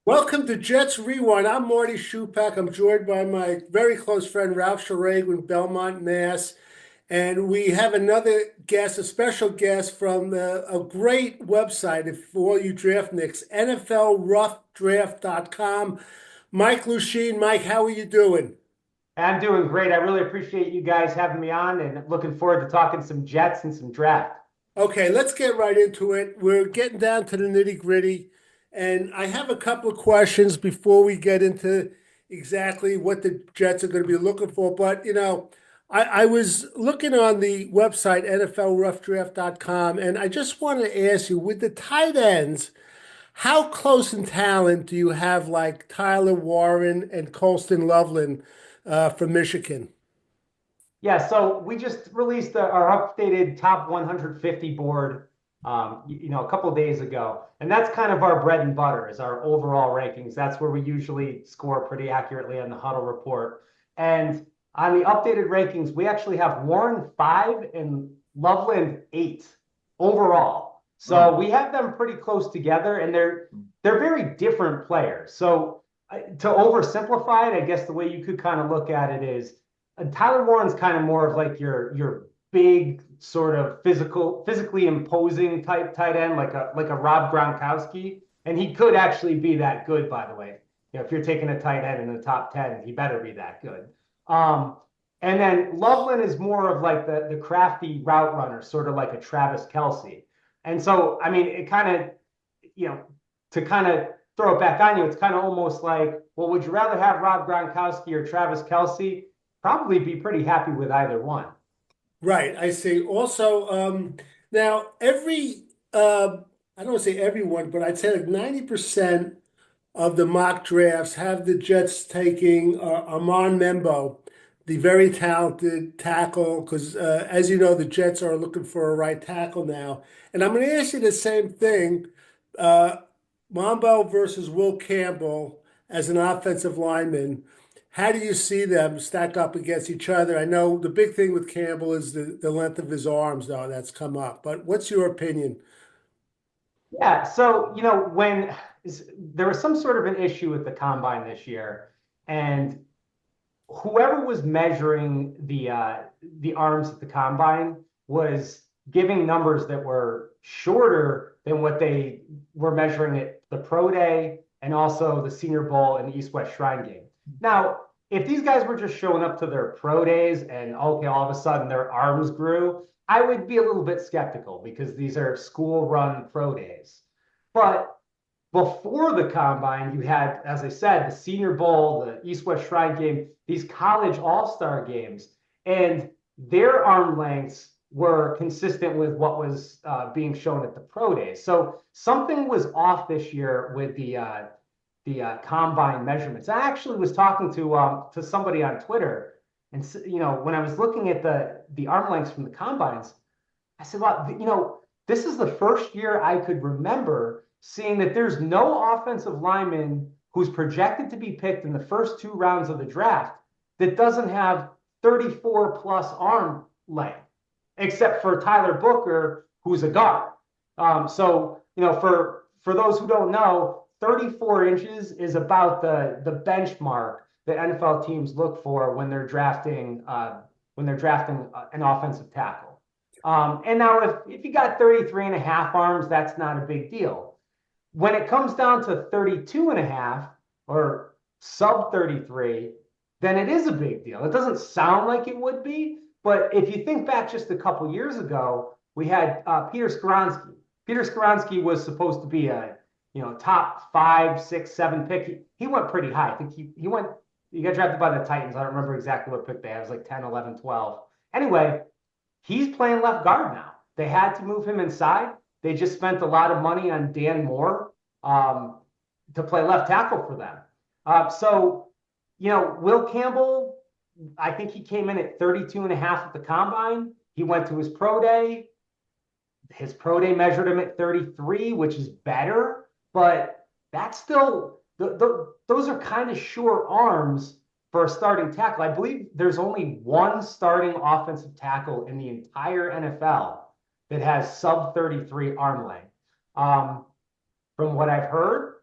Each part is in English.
Welcome to Jets Rewind. I'm Marty Schupak. I'm joined by my very close friend Ralph Schraeg in Belmont, Mass. And we have another guest, a special guest from a great website for all you draftniks, NFLRoughDraft.com. Mike Luchene. Mike, how are you doing? I'm doing great. I really appreciate you guys having me on and looking forward to talking some Jets and some draft. Okay, let's get right into it. We're getting down to the nitty-gritty, and I have a couple of questions before we get into exactly what the Jets are going to be looking for. But, I was looking on the website, NFLRoughDraft.com, and I just wanted to ask you, with the tight ends, how close in talent do you have like Tyler Warren and Colston Loveland from Michigan? Yeah, so we just released our updated top 150 board, a couple of days ago, and that's kind of our bread and butter is our overall rankings. That's where we usually score pretty accurately on the huddle report. And on the updated rankings, we actually have Warren 5 and Loveland 8 overall. So we have them pretty close together, and they're very different players. So to oversimplify it, I guess the way you could kind of look at it is Tyler Warren's kind of more of like your big sort of physically imposing type tight end, like a Rob Gronkowski, and he could actually be that good, by the way. If you're taking a tight end in the top 10, he better be that good. Um, and then Loveland is more of like the crafty route runner, sort of like a Travis Kelce. And so, I mean, it kind of, you know, to kind of throw it back on you, it's kind of almost like, well, would you rather have Rob Gronkowski or Travis Kelce? Probably be pretty happy with either one. Right, I see. Also, now I don't want to say everyone, but I'd say like 90% of the mock drafts have the Jets taking Armand Membo, the very talented tackle, because as you know, the Jets are looking for a right tackle now. And I'm going to ask you the same thing. Uh, Mambo versus Will Campbell as an offensive lineman. How do you see them stack up against each other? I know the big thing with Campbell is the length of his arms, though, that's come up. But what's your opinion? Yeah, so when there was some sort of an issue with the combine this year, and whoever was measuring the arms at the combine was giving numbers that were shorter than what they were measuring at the pro day and also the Senior Bowl and the East West Shrine game. Now, if these guys were just showing up to their pro days and okay, all of a sudden their arms grew, I would be a little bit skeptical because these are school run pro days. But before the combine, you had, as I said, the Senior Bowl, the East West Shrine game, these college all-star games, and their arm lengths were consistent with what was being shown at the pro days. So something was off this year with the combine measurements. I actually was talking to somebody on Twitter, and when I was looking at the arm lengths from the combines, I said, well, this is the first year I could remember seeing that there's no offensive lineman who's projected to be picked in the first two rounds of the draft that doesn't have 34 plus arm length, except for Tyler Booker, who's a guard. For those who don't know, 34 inches is about the benchmark that NFL teams look for when they're drafting an offensive tackle. And now if you got 33 and a half arms, that's not a big deal. When it comes down to 32 and a half or sub 33, then it is a big deal. It doesn't sound like it would be, but if you think back just a couple years ago, we had Peter Skoronski. Peter Skoronski was supposed to be a top 5, 6, 7 pick. He went pretty high. I think he got drafted by the Titans. I don't remember exactly what pick they had. It was like 10, 11, 12. Anyway, he's playing left guard now. They had to move him inside. They just spent a lot of money on Dan Moore to play left tackle for them. Will Campbell, I think he came in at 32 and a half at the combine. He went to his pro day. His pro day measured him at 33, which is better, but that's still, those are kind of short arms for a starting tackle. I believe there's only one starting offensive tackle in the entire NFL that has sub 33 arm length. From what I've heard,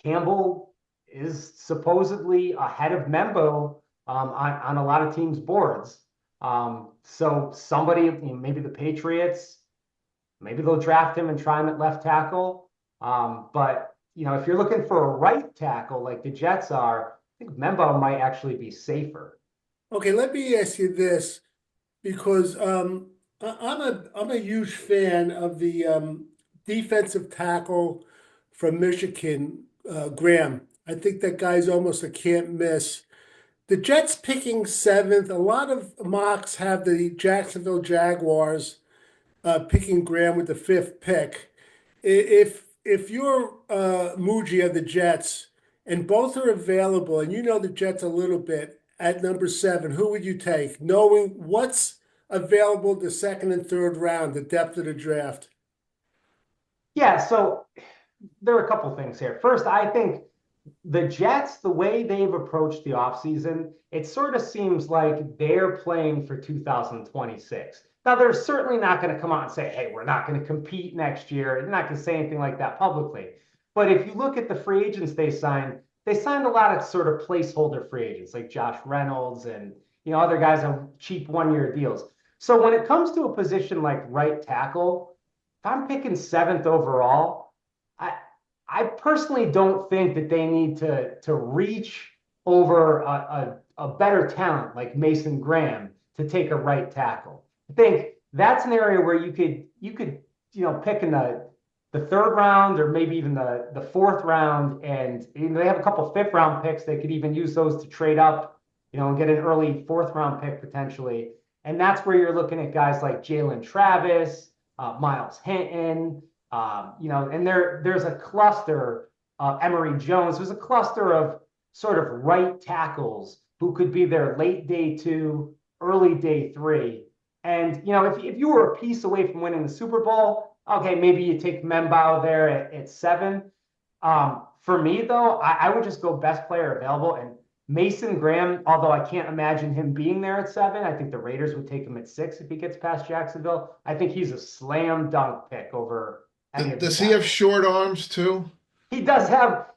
Campbell is supposedly ahead of Membo on a lot of teams' boards. So somebody, maybe the Patriots, maybe they'll draft him and try him at left tackle. But if you're looking for a right tackle like the Jets are, I think Membo might actually be safer. Okay, let me ask you this because I'm a huge fan of the defensive tackle from Michigan, Graham. I think that guy's almost a can't miss. The Jets picking seventh. A lot of mocks have the Jacksonville Jaguars picking Graham with the fifth pick. If you're Muji of the Jets and both are available, and you know the Jets a little bit at number seven, who would you take, knowing what's available the second and third round, the depth of the draft? Yeah, so there are a couple things here. First, I think the Jets, the way they've approached the offseason, it sort of seems like they're playing for 2026. Now, they're certainly not going to come out and say, hey, we're not going to compete next year. They're not going to say anything like that publicly. But if you look at the free agents they signed a lot of sort of placeholder free agents like Josh Reynolds and other guys on cheap one-year deals. So when it comes to a position like right tackle, if I'm picking seventh overall, I I personally don't think that they need to reach over a better talent like Mason Graham to take a right tackle. I think that's an area where you could pick in the third round or maybe even the fourth round, and they have a couple fifth round picks. They could even use those to trade up, and get an early fourth round pick potentially. And that's where you're looking at guys like Jalen Travis, Miles Hinton, and there's a cluster, Emory Jones. There's a cluster of sort of right tackles who could be there late day two, early day three. And if you were a piece away from winning the Super Bowl, okay, maybe you take Membao there at seven. For me though, I would just go best player available. And Mason Graham, although I can't imagine him being there at seven, I think the Raiders would take him at six if he gets past Jacksonville. I think he's a slam dunk pick over any of the Does he have tackles. short arms too? He does have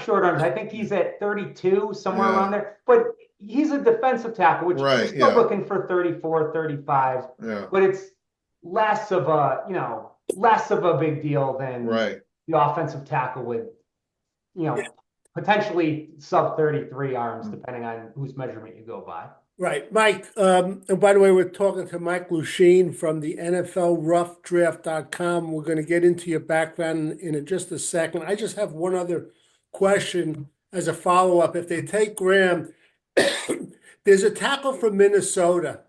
short arms. I think he's at 32, somewhere around Yeah. there. But he's a defensive tackle, which you're Right. still Yeah. looking for 34, 35. Yeah. But it's less of a big deal than Right. the offensive tackle with, you know, potentially sub 33 arms, depending on whose measurement you go by. Right, Mike. And by the way, we're talking to Mike Luchene from the NFLRoughDraft.com. We're going to get into your background in just a second. I just have one other question as a follow-up. If they take Graham, there's a tackle from Minnesota.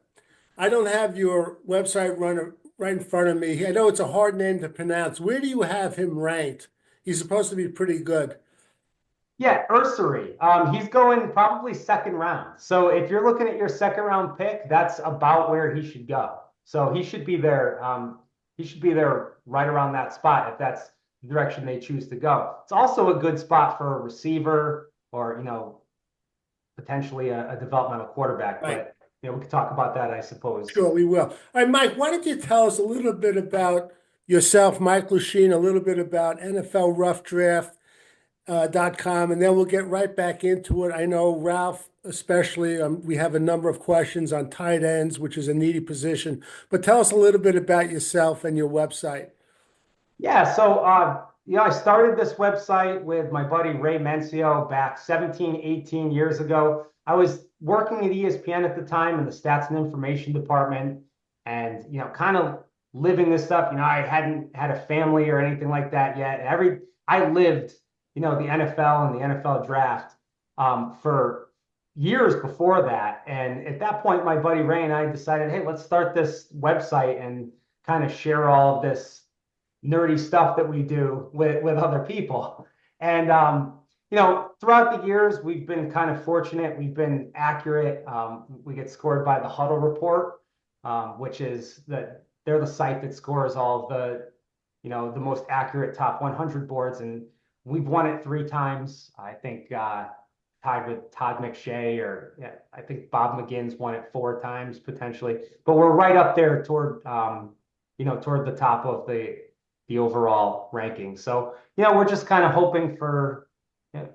I don't have your website runner right in front of me. I know it's a hard name to pronounce. Where do you have him ranked? He's supposed to be pretty good. Yeah, Ursary. He's going probably second round. So if you're looking at your second round pick, that's about where he should go. So he should be there. He should be there right around that spot if that's the direction they choose to go. It's also a good spot for a receiver or potentially a developmental quarterback. Right. But we could talk about that, I suppose. Sure, we will. All right, Mike, why don't you tell us a little bit about yourself, Mike Luchene, a little bit about NFLRoughDraft.com, and then we'll get right back into it. I know Ralph, especially, we have a number of questions on tight ends, which is a needy position. But tell us a little bit about yourself and your website. Yeah, so I started this website with my buddy Ray Mencio back 17, 18 years ago. I was working at ESPN at the time in the stats and information department, and kind of living this stuff. I hadn't had a family or anything like that yet. I lived, the NFL and the NFL draft for years before that. And at that point, my buddy Ray and I decided, hey, let's start this website and kind of share all of this nerdy stuff that we do with other people. And throughout the years, we've been kind of fortunate. We've been accurate. We get scored by the Huddle Report, which is they're the site that scores all of the most accurate top 100 boards, and we've won it 3 times. I think tied with Todd McShay, or I think Bob McGinn's won it 4 times potentially. But we're right up there toward the top of the overall ranking. So we're just kind of hoping for Yeah.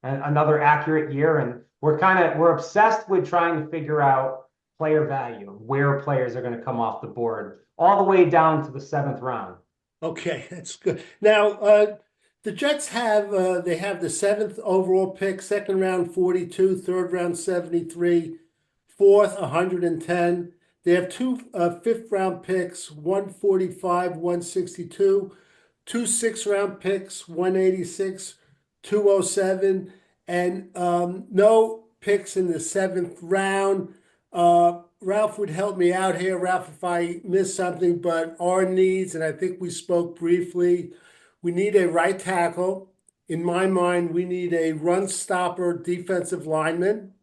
And another accurate year. And we're obsessed with trying to figure out player value, where players are going to come off the board, all the way down to the seventh round. Okay, that's good. Now, the Jets have they have the seventh overall pick, second round 42, third round 73, fourth 110. They have two fifth round picks, 145, 162, two sixth round picks, 186, 207, and no picks in the seventh round. Ralph would help me out here, Ralph, if I miss something, but our needs, and I think we spoke briefly, we need a right tackle. In my mind, we need a run stopper defensive lineman.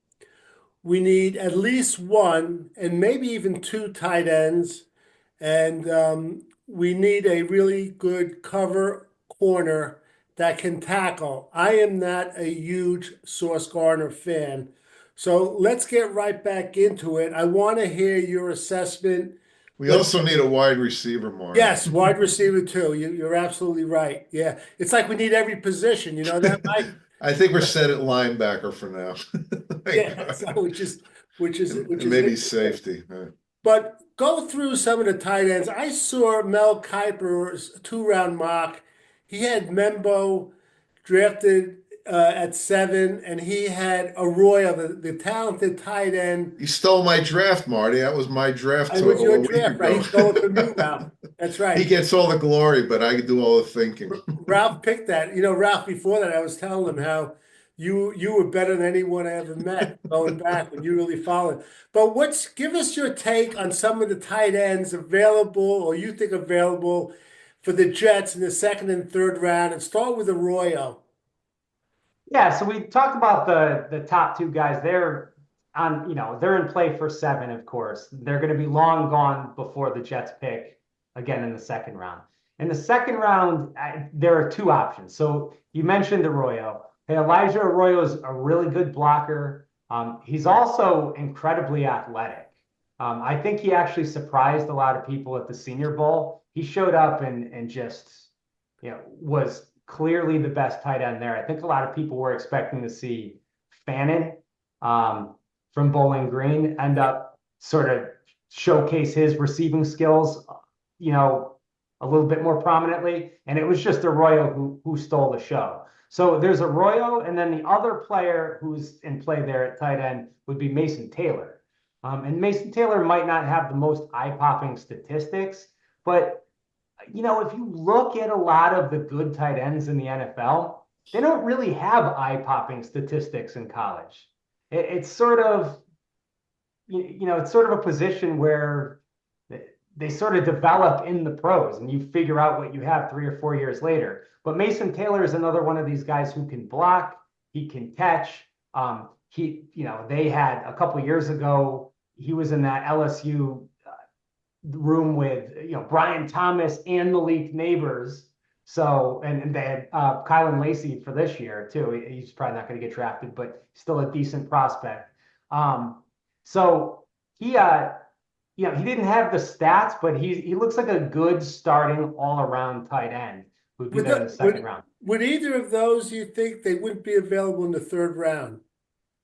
We need at least one and maybe even two tight ends. And we need a really good cover corner that can tackle. I am not a huge Sauce Gardner fan. So let's get right back into it. I want to hear your assessment. We Let's, also need a wide receiver, Marty. yes, wide receiver too. You're absolutely right. Yeah, it's like we need every position. You know that, Mike? I think we're set at linebacker for now. Yeah, so which is Maybe safety. But go through some of the tight ends. I saw Mel Kiper's two-round mock. He had Membo drafted at 7, and he had Arroyo, the talented tight end. You stole my draft, Marty. That was my draft It was your a week draft, right? ago. He's going from you, Ralph. That's right. He gets all the glory, but I do all the thinking. Ralph picked that. You know, Ralph, before that, I was telling him how you were better than anyone I ever met going back when you really followed. But give us your take on some of the tight ends available or you think available for the Jets in the second and third round, and start with Arroyo. Yeah, so we talked about the top two guys. They're on, they're in play for 7, of course. They're going to be long gone before the Jets pick again in the second round. In the second round, there are two options. So you mentioned Arroyo. Hey, Elijah Arroyo is a really good blocker. He's also incredibly athletic. I think he actually surprised a lot of people at the Senior Bowl. He showed up and just, was clearly the best tight end there. I think a lot of people were expecting to see Fannin from Bowling Green end up sort of showcase his receiving skills, a little bit more prominently. And it was just Arroyo who stole the show. So there's Arroyo, and then the other player who's in play there at tight end would be Mason Taylor. And Mason Taylor might not have the most eye-popping statistics, but if you look at a lot of the good tight ends in the NFL, they don't really have eye-popping statistics in college. It's sort of, it's sort of a position where they sort of develop in the pros, and you figure out what you have 3 or 4 years later. But Mason Taylor is another one of these guys who can block, he can catch. They had a couple of years ago, he was in that LSU room with Brian Thomas and Malik Neighbors. So and they had Kylan Lacey for this year too. He's probably not going to get drafted, but still a decent prospect. So he he didn't have the stats, but he looks like a good starting all-around tight end who'd be there in the second round. Would either of those, you think they wouldn't be available in the third round?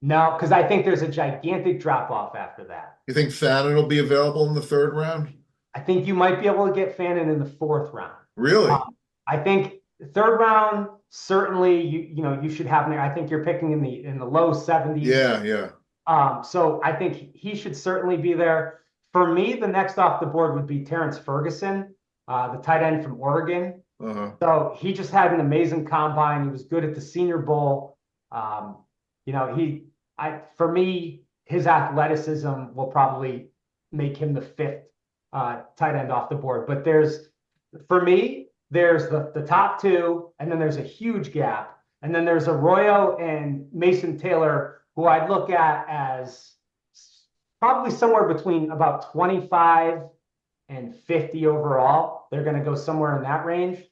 No, because I think there's a gigantic drop-off after that. You think Fannin will be available in the third round? I think you might be able to get Fannin in the fourth round. Really? I think third round, certainly you should have. I think you're picking in the low 70s. Yeah. So I think he should certainly be there. For me, the next off the board would be Terrence Ferguson, the tight end from Oregon. So he just had an amazing combine. He was good at the Senior Bowl. For me, his athleticism will probably make him the 5th tight end off the board. But there's the top 2, and then there's a huge gap. And then there's Arroyo and Mason Taylor, who I'd look at as probably somewhere between about 25 and 50 overall. They're going to go somewhere in that range.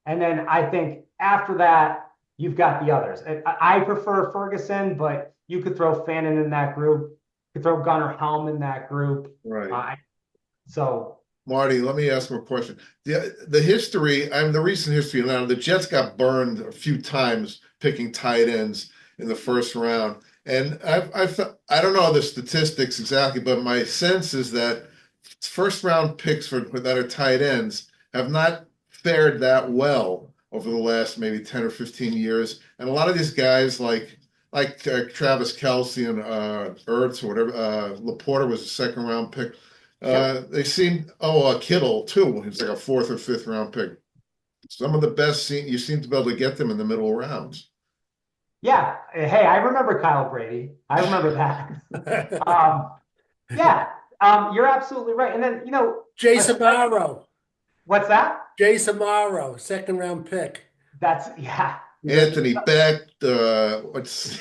And then I think after that, you've got the others. I prefer Ferguson, but you could throw Fannin in that group. You could throw Gunnar Helm in that group. Right. So Marty, let me ask him a question. The history, the recent history now, the Jets got burned a few times picking tight ends in the first round. And I don't know the statistics exactly, but my sense is that first round picks that are tight ends have not fared that well over the last maybe 10 or 15 years. And a lot of these guys like Travis Kelce and Ertz or whatever, Laporta was a second round pick. They seem, Kittle too. He's like a fourth or fifth round pick. Some of the best, you seem to be able to get them in the middle rounds. Yeah. Hey, I remember Kyle Brady. I remember that. Yeah. You're absolutely right. And then, Jason Morrow. What's that? Jason Morrow, second round pick. Yeah. Anthony Beck, what's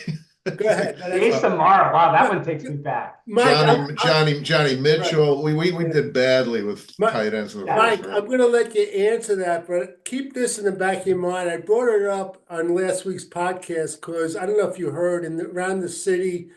Go ahead. Jason Morrow. Wow, that one takes me back. Mike, Johnny Mitchell. Right. We did badly with tight ends. Mike, I'm going to let you answer that, but keep this in the back of your mind. I brought it up on last week's podcast because I don't know if you heard around the city,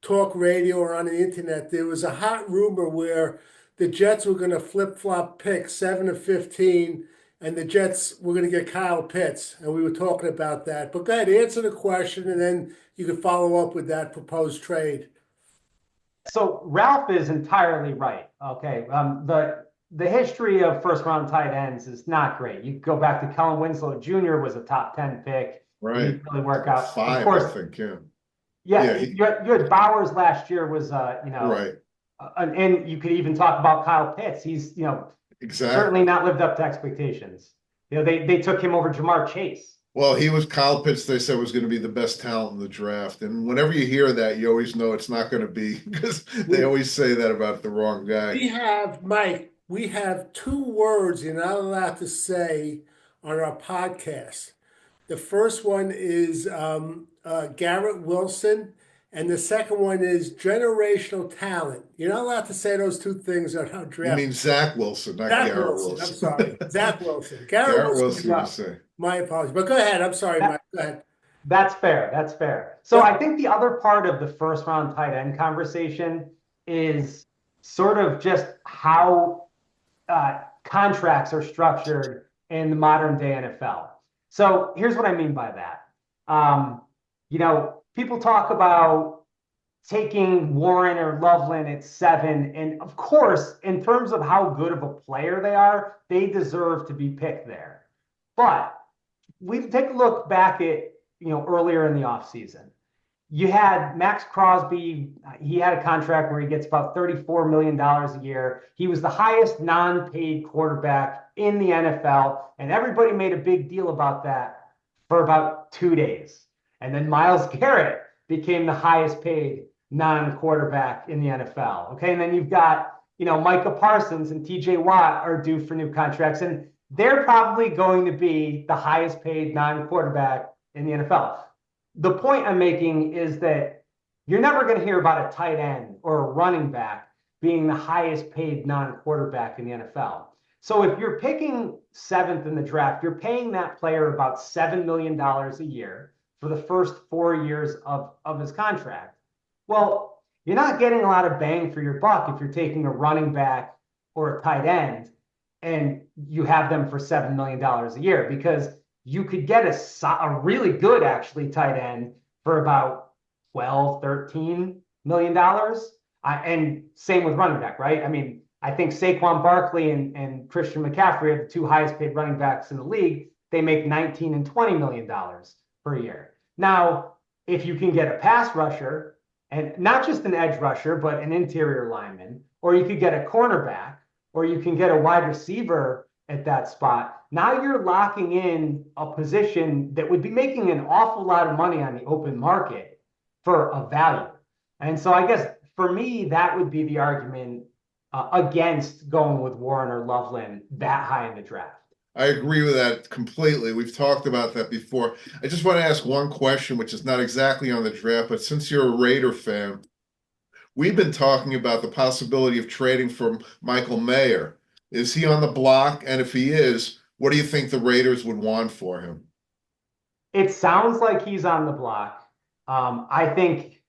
talk radio or on the internet, there was a hot rumor where the Jets were going to flip-flop pick 7 of 15, and the Jets were going to get Kyle Pitts, and we were talking about that. But go ahead, answer the question, and then you can follow up with that proposed trade. So Ralph is entirely right. Okay, the history of first-round tight ends is not great. You go back to Kellen Winslow Jr. was a top 10 pick. Right. Didn't really work out. 5, of course, I think, yeah. Yeah, you had Bowers last year was, right. And you could even talk about Kyle Pitts. He's, exactly. certainly not lived up to expectations. They took him over Jamar Chase. Well, Kyle Pitts, they said was going to be the best talent in the draft. And whenever you hear that, you always know it's not going to be because they always say that about the wrong guy. Mike, we have 2 words you're not allowed to say on our podcast. The first one is Garrett Wilson, and the second one is generational talent. You're not allowed to say those 2 things on our draft. You mean Zach Wilson, not Garrett Wilson. I'm sorry, Zach Wilson. Garrett Wilson, you say. My apologies, but go ahead. I'm sorry, Mike. Go ahead. That's fair. So I think the other part of the first round tight end conversation is sort of just how contracts are structured in the modern day NFL. So here's what I mean by that. People talk about taking Warren or Loveland at 7. And of course, in terms of how good of a player they are, they deserve to be picked there. But we take a look back at, earlier in the offseason. You had Max Crosby. He had a contract where he gets about $34 million a year. He was the highest non-paid quarterback in the NFL. And everybody made a big deal about that for about 2 days. And then Myles Garrett became the highest paid non-quarterback in the NFL. Okay. And then you've got, Micah Parsons and TJ Watt are due for new contracts. And they're probably going to be the highest paid non-quarterback in the NFL. The point I'm making is that you're never going to hear about a tight end or a running back being the highest paid non-quarterback in the NFL. So if you're picking 7th in the draft, you're paying that player about $7 million a year for the first 4 years of his contract. Well, you're not getting a lot of bang for your buck if you're taking a running back or a tight end and you have them for $7 million a year, because you could get a really good, actually, tight end for about $12, $13 million. And same with running back, right? I mean, I think Saquon Barkley and Christian McCaffrey are the 2 highest paid running backs in the league. They make $19 and $20 million per year. Now, if you can get a pass rusher, and not just an edge rusher, but an interior lineman, or you could get a cornerback, or you can get a wide receiver at that spot, now you're locking in a position that would be making an awful lot of money on the open market for a value. And so I guess for me, that would be the argument against going with Warren or Loveland that high in the draft. I agree with that completely. We've talked about that before. I just want to ask one question, which is not exactly on the draft, but since you're a Raider fan, we've been talking about the possibility of trading for Michael Mayer. Is he on the block? And if he is, what do you think the Raiders would want for him? It sounds like he's on the block. I think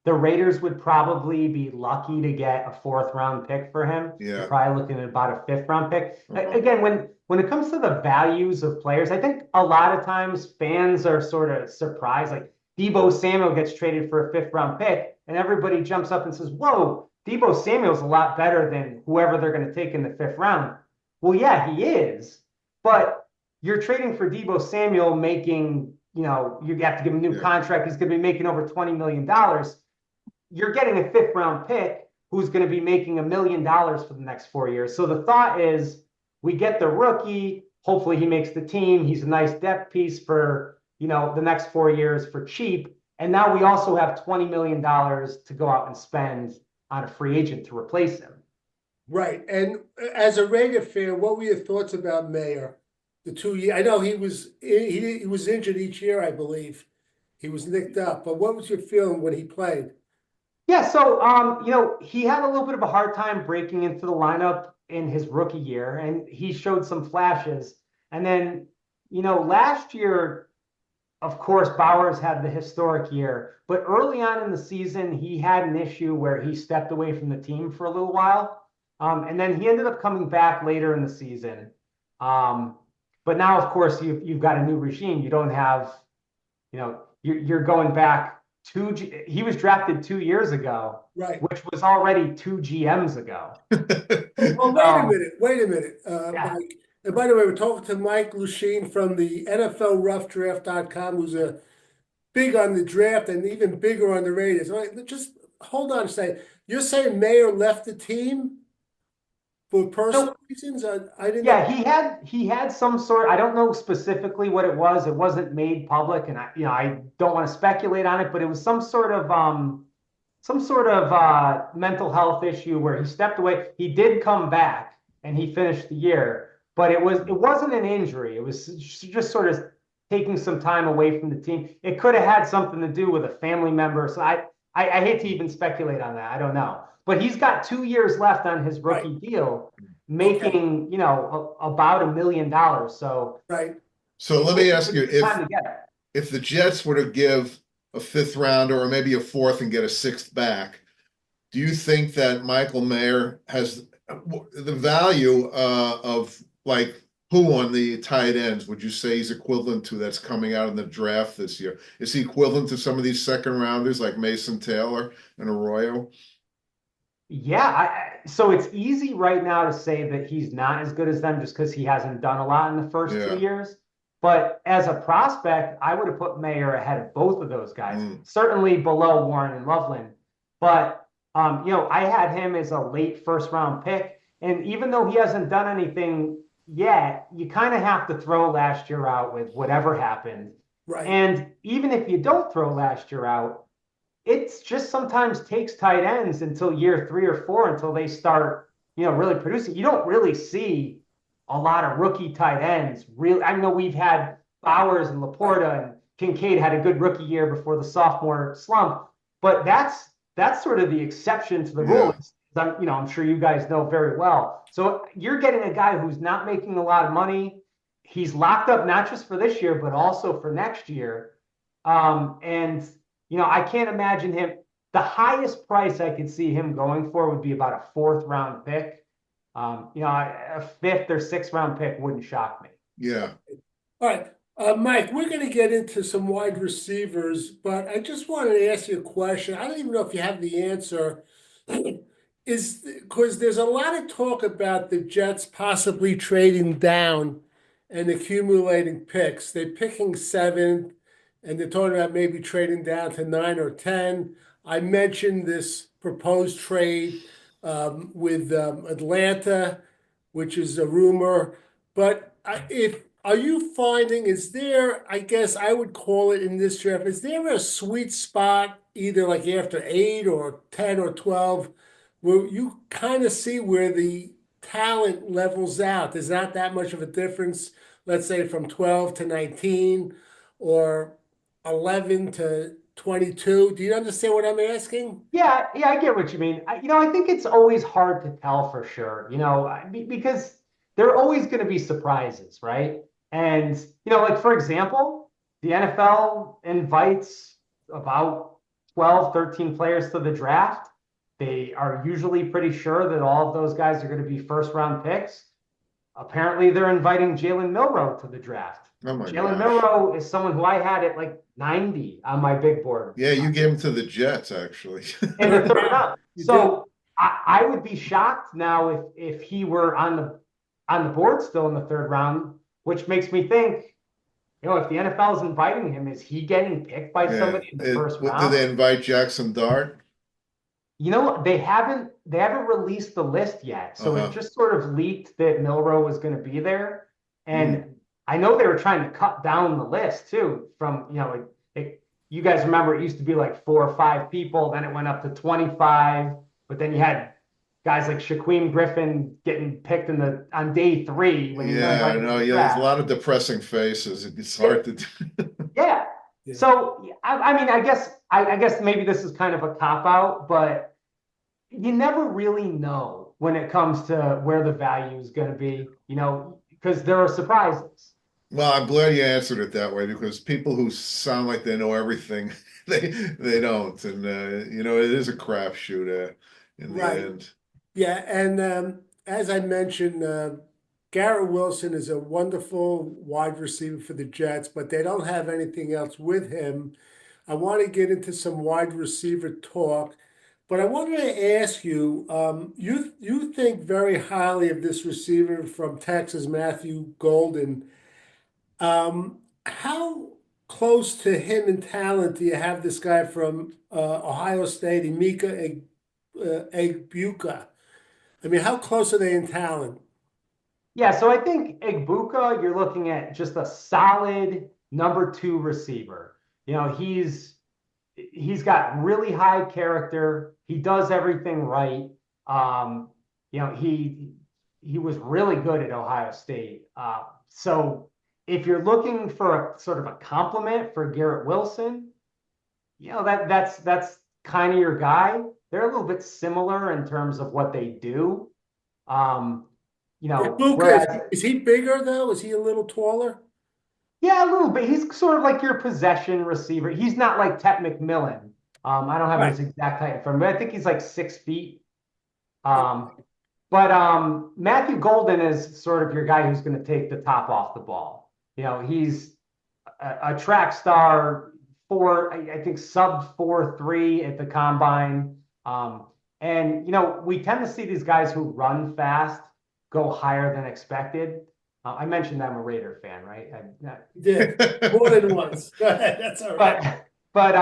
the Raiders would probably be lucky to get a fourth-round pick for him. Yeah. You're probably looking at about a fifth-round pick. Uh-huh. Again, when it comes to the values of players, I think a lot of times fans are sort of surprised. Like Deebo Samuel gets traded for a fifth-round pick, and everybody jumps up and says, "Whoa, Deebo Samuel's a lot better than whoever they're going to take in the fifth round." Well, yeah, he is, but you're trading for Deebo Samuel making, you have to give him a new contract. He's going to be making over $20 million. You're getting a fifth round pick who's going to be making $1 million for the next 4 years. So the thought is we get the rookie. Hopefully he makes the team. He's a nice depth piece for, the next 4 years for cheap. And now we also have $20 million to go out and spend on a free agent to replace him. Right. And as a Raider fan, what were your thoughts about Mayer? The 2 years, I know he was injured each year, I believe. He was nicked up. But what was your feeling when he played? Yeah, so he had a little bit of a hard time breaking into the lineup in his rookie year, and he showed some flashes. And then, last year, of course, Bowers had the historic year, but early on in the season, he had an issue where he stepped away from the team for a little while. And then he ended up coming back later in the season. But now, of course, you've got a new regime. You don't have, you're going back. He was drafted 2 years ago, right? Which was already 2 GMs ago. Well, wait a minute, Mike. And by the way, we're talking to Mike Luchene from the NFLRoughDraft.com, who's big on the draft and even bigger on the Raiders. All right, just hold on a second. You're saying Mayer left the team for personal reasons? I didn't. Yeah, he had some sort. I don't know specifically what it was. It wasn't made public, and I don't want to speculate on it. But it was some sort of mental health issue where he stepped away. He did come back and he finished the year, but it wasn't an injury. It was just sort of taking some time away from the team. It could have had something to do with a family member. So I hate to even speculate on that. I don't know. But he's got 2 years left on his rookie deal, making, about $1 million. So So let me ask you, if the Jets were to give a fifth rounder or maybe a fourth and get a sixth back, do you think that Michael Mayer has the value of like who on the tight ends would you say he's equivalent to that's coming out in the draft this year? Is he equivalent to some of these second rounders like Mason Taylor and Arroyo? Yeah, so it's easy right now to say that he's not as good as them just because he hasn't done a lot in the first 2 years. But as a prospect, I would have put Mayer ahead of both of those guys, certainly below Warren and Loveland. But, I had him as a late first-round pick. And even though he hasn't done anything yet, you kind of have to throw last year out with whatever happened. Right. And even if you don't throw last year out, it's just sometimes takes tight ends until year 3 or 4 until they start, really producing. You don't really see a lot of rookie tight ends. Really, I know we've had Bowers and Laporta and Kincaid had a good rookie year before the sophomore slump, but that's sort of the exception to the rule. I'm sure you guys know very well. So you're getting a guy who's not making a lot of money. He's locked up not just for this year, but also for next year. I can't imagine him. The highest price I could see him going for would be about a fourth-round pick. A fifth or sixth-round pick wouldn't shock me. Yeah. All right. Mike, we're going to get into some wide receivers, but I just wanted to ask you a question. I don't even know if you have the answer. Is because there's a lot of talk about the Jets possibly trading down and accumulating picks. They're picking 7th, and they're talking about maybe trading down to 9 or 10. I mentioned this proposed trade with Atlanta, which is a rumor. But are you finding, is there, I guess I would call it in this draft, is there a sweet spot either like after 8 or 10 or 12 where you kind of see where the talent levels out? There's not that much of a difference, let's say from 12 to 19 or 11 to 22. Do you understand what I'm asking? Yeah, I get what you mean. I think it's always hard to tell for sure, because there are always going to be surprises, right? And, like, for example, the NFL invites about 12, 13 players to the draft. They are usually pretty sure that all of those guys are going to be first round picks. Apparently, they're inviting Jalen Milroe to the draft. Oh my Jalen gosh. Milroe is someone who I had at like 90 on my big board Yeah, you gave him to the Jets, actually. in the third round. You So I would be shocked now if he were on the board still in the third round, which makes me think, if the NFL is inviting him, is he getting picked by Yeah. somebody in the first Did round? they invite Jackson Dart? They haven't released the list yet. So it just sort of leaked that Milroe was going to be there. And I know they were trying to cut down the list too from, you guys remember it used to be like 4 or 5 people, then it went up to 25, but then you had guys like Shaquem Griffin getting picked on day 3 when Yeah, I know. Yeah, there's a lot of depressing faces. It's hard to do. Yeah. Yeah. So I mean, I guess maybe this is kind of a cop out, but you never really know when it comes to where the value is going to be, because there are surprises. Well, I'm glad you answered it that way, because people who sound like they know everything, they don't, and it is a crapshoot in the Right. end. Yeah, and as I mentioned, Garrett Wilson is a wonderful wide receiver for the Jets, but they don't have anything else with him. I want to get into some wide receiver talk, but I wanted to ask you, you think very highly of this receiver from Texas, Matthew Golden. How close to him in talent do you have this guy from Ohio State, Emeka Egbuka? I mean, how close are they in talent? Yeah, so I think Egbuka, you're looking at just a solid number 2 receiver. He's got really high character. He does everything right. He was really good at Ohio State. So if you're looking for a sort of a compliment for Garrett Wilson, that's kind of your guy. They're a little bit similar in terms of what they do. Egbuka, Whereas, is he bigger though? Is he a little taller? yeah, a little bit. He's sort of like your possession receiver. He's not like Tet McMillan. I don't have Right. his exact height in front of me, but I think he's like 6 feet. But Matthew Golden is sort of your guy who's going to take the top off the ball. He's a track star, I think sub 4.3 at the combine. And we tend to see these guys who run fast go higher than expected. I mentioned I'm a Raider fan, right? You did more than once. Go ahead. That's all right. But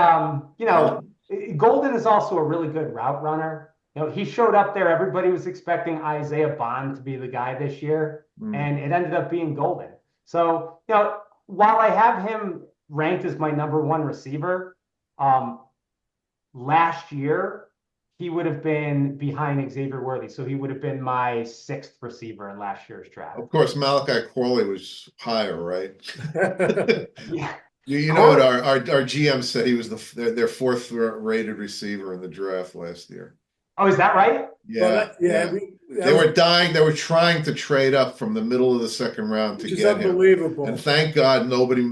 Golden is also a really good route runner. He showed up there. Everybody was expecting Isaiah Bond to be the guy this year, and it ended up being Golden. So, while I have him ranked as my number 1 receiver, last year he would have been behind Xavier Worthy. So he would have been my 6th receiver in last year's draft. Of course, Malachi Corley was higher, right? Yeah. You know what our GM said, he was their 4th rated receiver in the draft last year. Oh, is that right? Yeah, yeah. They were dying. They were trying to trade up from the middle of the 2nd round to Which is get him. unbelievable. And thank God nobody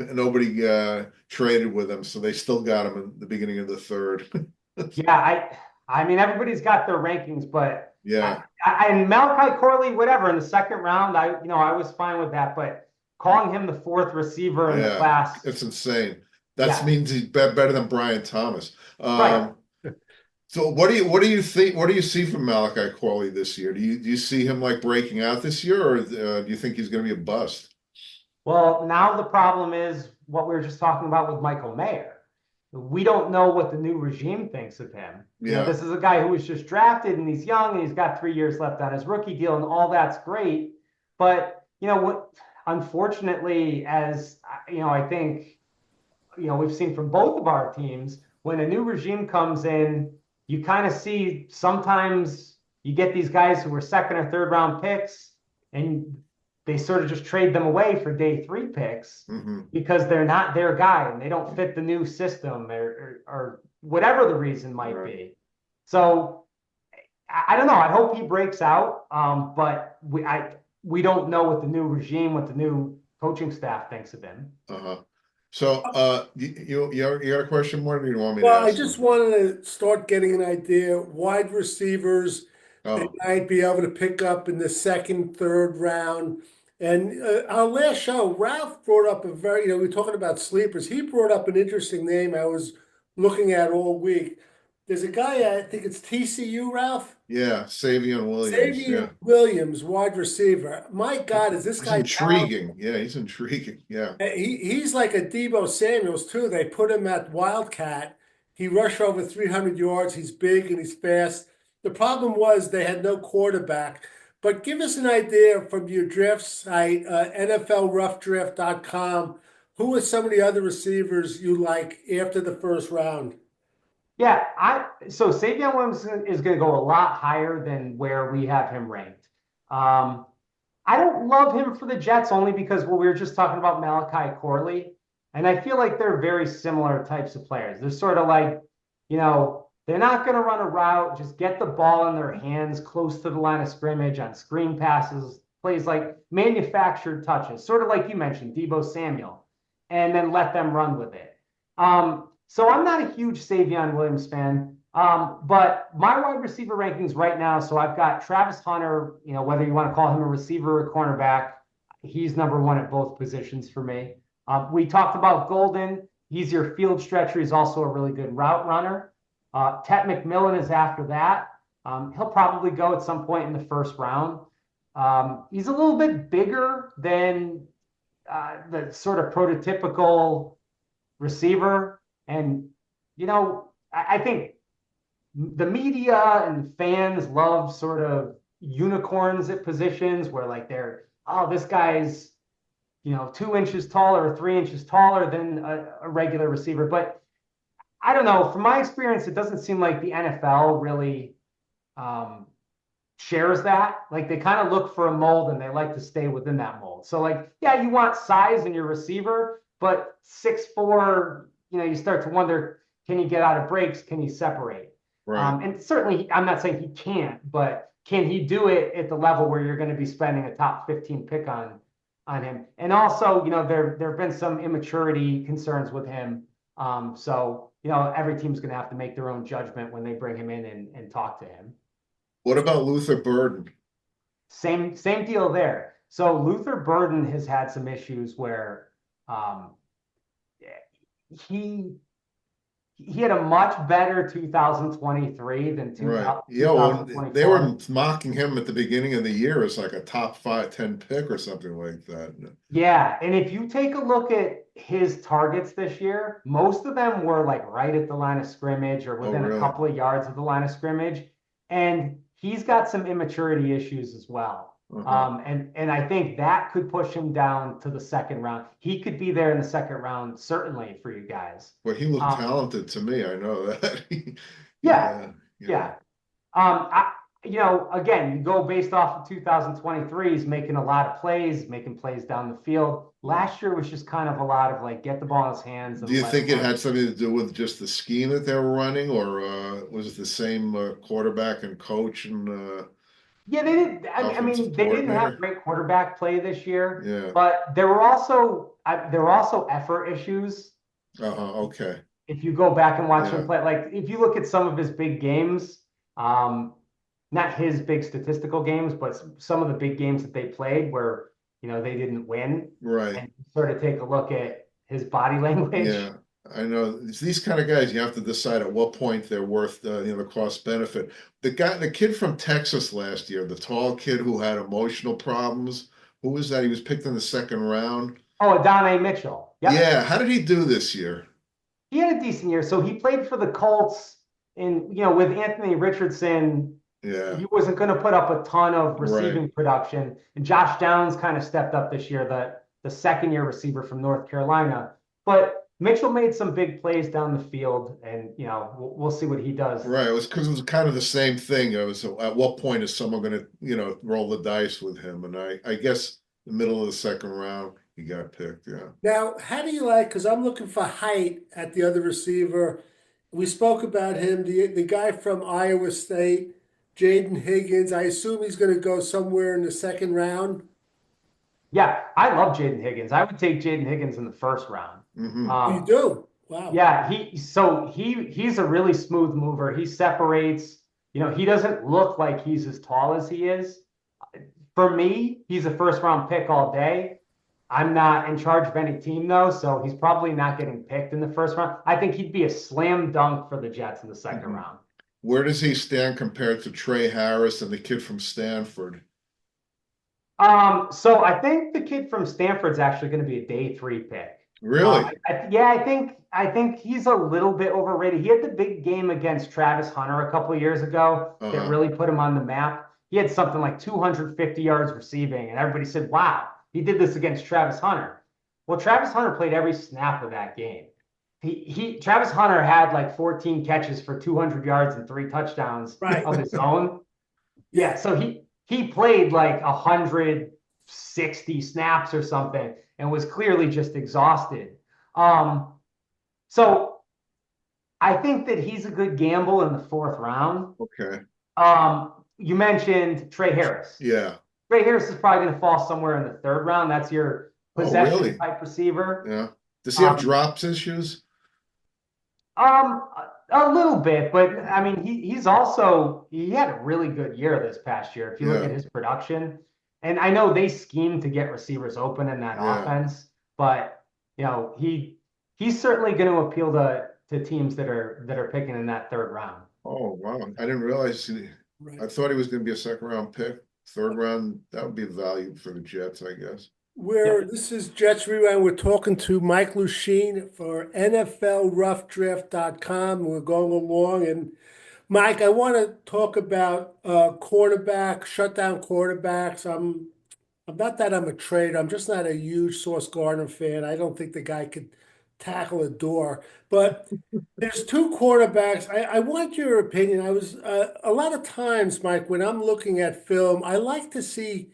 traded with him, so they still got him in the beginning of the 3rd. Yeah, I mean, everybody's got their rankings, but yeah, and Malachi Corley, whatever, in the 2nd round, I was fine with that. But calling him the 4th receiver in the class, it's insane. That means he's better than Brian Thomas. Right. So what do you think? What do you see from Malachi Corley this year? Do you see him like breaking out this year, or do you think he's going to be a bust? Well, now the problem is what we were just talking about with Michael Mayer. We don't know what the new regime thinks of him. Yeah. This is a guy who was just drafted and he's young and he's got 3 years left on his rookie deal and all that's great. But, unfortunately, as I think, we've seen from both of our teams, when a new regime comes in, you kind of see sometimes you get these guys who were 2nd or 3rd round picks and they sort of just trade them away for day 3 picks because they're not their guy and they don't fit the new system or whatever the reason might be. So I don't know. I hope he breaks out. But we don't know what the new regime, what the new coaching staff thinks of him. So, you got a question, Martin? Or you want me to Well, I ask just them? wanted to start getting an idea. Wide receivers, they Oh, might be able to pick up in the second, third round. And our last show, Ralph brought up a very, we were talking about sleepers. He brought up an interesting name I was looking at all week. There's a guy, I think it's TCU, Ralph. yeah, Savion Williams. Yeah, Xavier Williams, wide receiver. My God, is this he's guy talented? intriguing. Yeah, he's intriguing. Yeah, He's like a Debo Samuels too. They put him at Wildcat. He rushed over 300 yards. He's big and he's fast. The problem was they had no quarterback. But give us an idea from your draft site, NFLroughdraft.com. Who are some of the other receivers you like after the first round? Yeah, so Savion Williams is going to go a lot higher than where we have him ranked. Um, I don't love him for the Jets only because we were just talking about Malachi Corley, and I feel like they're very similar types of players. They're sort of like, they're not going to run a route, just get the ball in their hands close to the line of scrimmage on screen passes, plays like manufactured touches, sort of like you mentioned, Debo Samuel, and then let them run with it. So I'm not a huge Savion Williams fan. But my wide receiver rankings right now, so I've got Travis Hunter, whether you want to call him a receiver or a cornerback, he's number one at both positions for me. We talked about Golden. He's your field stretcher. He's also a really good route runner. Tet McMillan is after that. He'll probably go at some point in the first round. He's a little bit bigger than the sort of prototypical receiver. And, I think the media and fans love sort of unicorns at positions where like this guy's, 2 inches taller or 3 inches taller than a regular receiver. But I don't know. From my experience, it doesn't seem like the NFL really shares that. Like they kind of look for a mold and they like to stay within that mold. So like, yeah, you want size in your receiver, but 6'4", you start to wonder, can he get out of breaks? Can he separate? right. And certainly, I'm not saying he can't, but can he do it at the level where you're going to be spending a top 15 pick on him? And also, there have been some immaturity concerns with him. So, every team's going to have to make their own judgment when they bring him in and talk to him. What about Luther Burden? Same deal there. So Luther Burden has had some issues where he had a much better 2023 than Right. Yeah, well, 2024. they were mocking him at the beginning of the year as like a top 5, 10 pick or something like that. Yeah, and if you take a look at his targets this year, most of them were like right at the line of scrimmage or Oh, within a really? couple of yards of the line of scrimmage. And he's got some immaturity issues as well. And I think that could push him down to the second round. He could be there in the second round, certainly for you guys. But he looked talented to me. I know that. Yeah, Yeah. yeah. Again, you go based off of 2023, he's making a lot of plays, making plays down the field. Last year was just kind of a lot of like get the ball in his hands. Do you think it run. had something to do with just the scheme that they were running, or was it the same quarterback and coach and Yeah, they did. I offensive mean, they didn't have coordinator? great quarterback play this year, Yeah. but there were also effort issues. Okay. If you go back and watch Yeah. him play, like if you look at some of his big games, not his big statistical games, but some of the big games that they played where, they didn't win. Right. And sort of take a look at his body language. Yeah. I know it's these kind of guys. You have to decide at what point they're worth the cost benefit. The kid from Texas last year, the tall kid who had emotional problems. Who was that? He was picked in the second round. Oh, Adonai Mitchell. Yep. Yeah. How did he do this year? He had a decent year. So he played for the Colts and, with Anthony Richardson, Yeah. he wasn't going to put up a ton of receiving Right. production. And Josh Downs kind of stepped up this year, the second-year receiver from North Carolina. But Mitchell made some big plays down the field, and we'll see what he does. Right. It was because it was kind of the same thing. It was at what point is someone going to roll the dice with him? And I guess the middle of the second round he got picked. Yeah. Now, how do you like? Because I'm looking for height at the other receiver. We spoke about him, the guy from Iowa State, Jaden Higgins. I assume he's going to go somewhere in the second round. Yeah, I love Jaden Higgins. I would take Jaden Higgins in the first round. You do? Wow. Yeah, he's a really smooth mover. He separates, he doesn't look like he's as tall as he is. For me, he's a first round pick all day. I'm not in charge of any team though, so he's probably not getting picked in the first round. I think he'd be a slam dunk for the Jets in the second round. Where does he stand compared to Trey Harris and the kid from Stanford? So I think the kid from Stanford's actually going to be a day 3 pick. Really? I think he's a little bit overrated. He had the big game against Travis Hunter a couple of years ago that really put him on the map. He had something like 250 yards receiving, and everybody said, wow, he did this against Travis Hunter. Well, Travis Hunter played every snap of that game. Travis Hunter had like 14 catches for 200 yards and 3 touchdowns of his own. Yeah, so he played like 160 snaps or something and was clearly just exhausted. So I think that he's a good gamble in the 4th round. Okay. You mentioned Trey Harris. Yeah. Trey Harris is probably going to fall somewhere in the 3rd round. That's your possession type receiver. Yeah. Does he have drops issues? A little bit, but I mean, he had a really good year this past year. If you look at his production, and I know they scheme to get receivers open in that offense, but he's certainly going to appeal to teams that are picking in that 3rd round. Oh wow, I didn't realize. I thought he was going to be a 2nd round pick. 3rd round, that would be valued for the Jets, I guess. This is Jets Rewind. We're talking to Mike Luchene for NFLRoughDraft.com. We're going along. And Mike, I want to talk about quarterback, shutdown quarterbacks. I'm not that I'm a trader. I'm just not a huge Sauce Gardner fan. I don't think the guy could tackle a door. But there's 2 quarterbacks. I want your opinion. I was a lot of times, Mike, when I'm looking at film, I like to see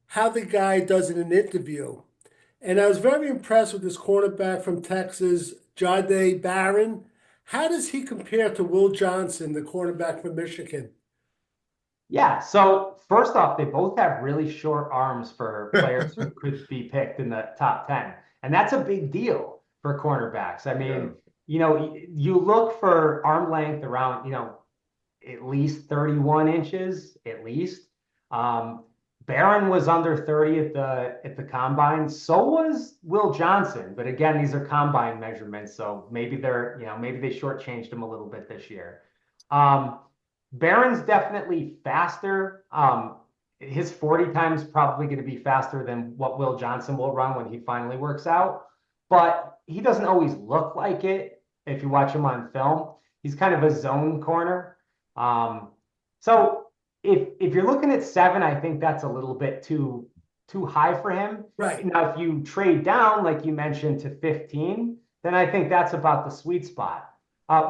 how the guy does in an interview. And I was very impressed with this cornerback from Texas, Jahdae Barron. How does he compare to Will Johnson, the cornerback from Michigan? Yeah, so first off, they both have really short arms for players who could be picked in the top 10. And that's a big deal for cornerbacks. I mean, you look for arm length around, at least 31 inches, at least. Barron was under 30 at the combine. So was Will Johnson. But again, these are combine measurements, so maybe maybe they shortchanged him a little bit this year. Barron's definitely faster. His 40 times probably going to be faster than what Will Johnson will run when he finally works out. But he doesn't always look like it if you watch him on film. He's kind of a zone corner. So if you're looking at 7, I think that's a little bit too high for him. Right. Now, if you trade down, like you mentioned, to 15, then I think that's about the sweet spot.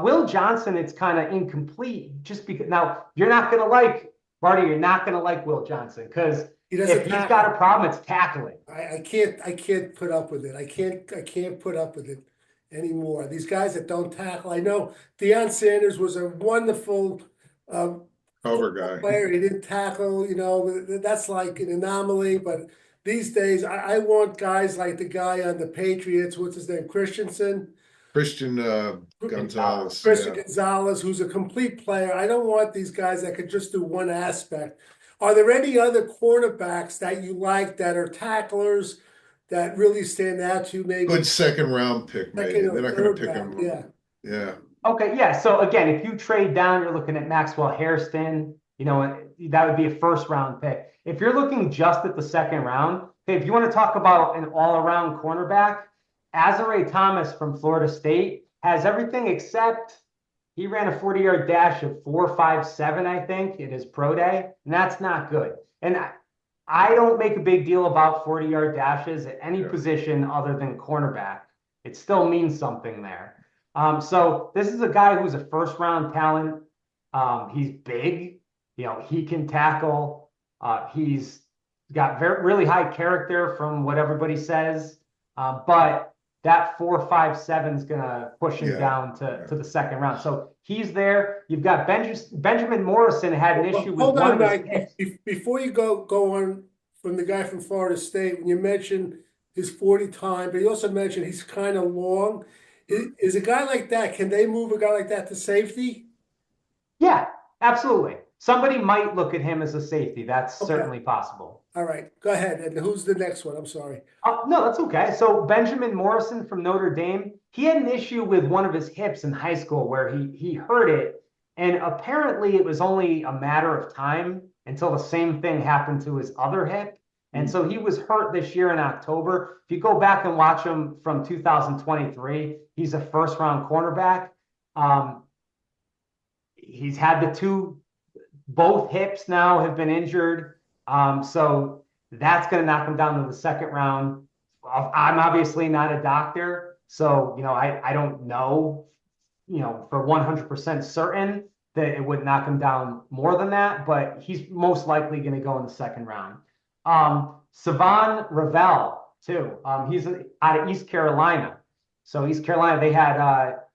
Will Johnson, it's kind of incomplete just because now you're not going to like Marty. You're not going to like Will Johnson because if he's got a problem, it's tackling. I can't put up with it. I can't put up with it anymore. These guys that don't tackle. I know Deion Sanders was a wonderful cover guy player. He didn't tackle, that's like an anomaly. But these days, I want guys like the guy on the Patriots. What's his name? Christian Gonzalez. Gonzalez, who's a complete player. I don't want these guys that could just do one aspect. Are there any other quarterbacks that you like that are tacklers that really stand out to you? Maybe good 2nd round pick. Maybe they're not going to pick him. Yeah. Okay, yeah. So again, if you trade down, you're looking at Maxwell Hairston. That would be a 1st round pick. If you're looking just at the 2nd round, okay, if you want to talk about an all-around cornerback, Azare Thomas from Florida State has everything except he ran a 40-yard dash of 4.57, I think, in his pro day, and that's not good. And I don't make a big deal about 40-yard dashes at any position other than cornerback. It still means something there. So this is a guy who's a 1st round talent. He's big, he can tackle. He's got really high character from what everybody says. But that 4.57 is going to push him down to the 2nd round. So he's there. You've got Benjamin Morrison had an issue with hold one on, Mike. Before you go on from the guy from Florida State, when you mentioned his 40 time, but he also mentioned he's kind of long. Is a guy like that, can they move a guy like that to safety? Yeah, absolutely. Somebody might look at him as a safety. That's Okay. certainly possible. All right. Go ahead. And who's the next one? I'm sorry. No, that's okay. So Benjamin Morrison from Notre Dame, he had an issue with one of his hips in high school where he hurt it, and apparently it was only a matter of time until the same thing happened to his other hip. And so he was hurt this year in October. If you go back and watch him from 2023, he's a first round cornerback. He's had both hips now have been injured. So that's going to knock him down to the second round. I'm obviously not a doctor, so I don't know, for 100% certain that it would knock him down more than that, but he's most likely going to go in the second round. Savon Ravel too. He's out of East Carolina. So East Carolina, they had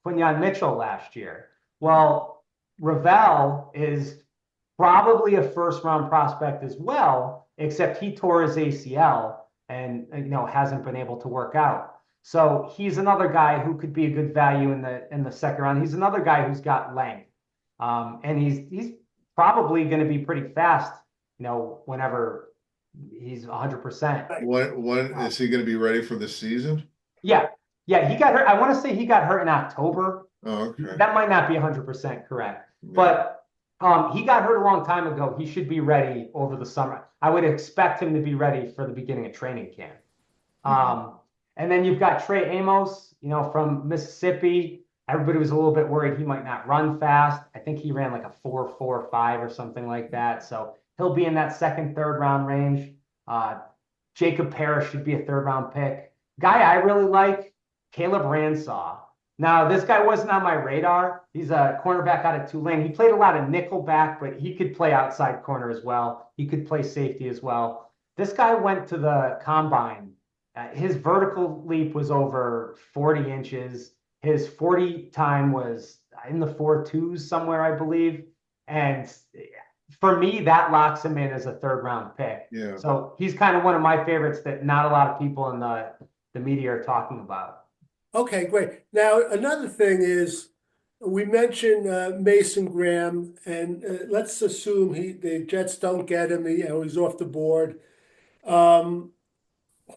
Quinyon Mitchell last year. Well, Ravel is probably a first round prospect as well, except he tore his ACL and hasn't been able to work out. So he's another guy who could be a good value in the second round. He's another guy who's got length, and he's probably going to be pretty fast. Whenever he's 100%. When is he going to be ready for the season? Yeah, he got hurt. I want to say he got hurt in October. Oh, okay. That might not be 100% correct, Yeah. but he got hurt a long time ago. He should be ready over the summer. I would expect him to be ready for the beginning of training camp. And then you've got Trey Amos, from Mississippi. Everybody was a little bit worried he might not run fast. I think he ran like a 4.45 or something like that. So he'll be in that second, third round range. Jacob Parrish should be a third round pick. Guy I really like, Caleb Ransaw. Now, this guy wasn't on my radar. He's a cornerback out of Tulane. He played a lot of nickel back, but he could play outside corner as well. He could play safety as well. This guy went to the combine. His vertical leap was over 40 inches. His 40 time was in the 4.2s somewhere, I believe. And for me, that locks him in as a third round pick. Yeah. So he's kind of one of my favorites that not a lot of people in the media are talking about. Okay, great. Now, another thing is, we mentioned Mason Graham, and let's assume the Jets don't get him. He's off the board.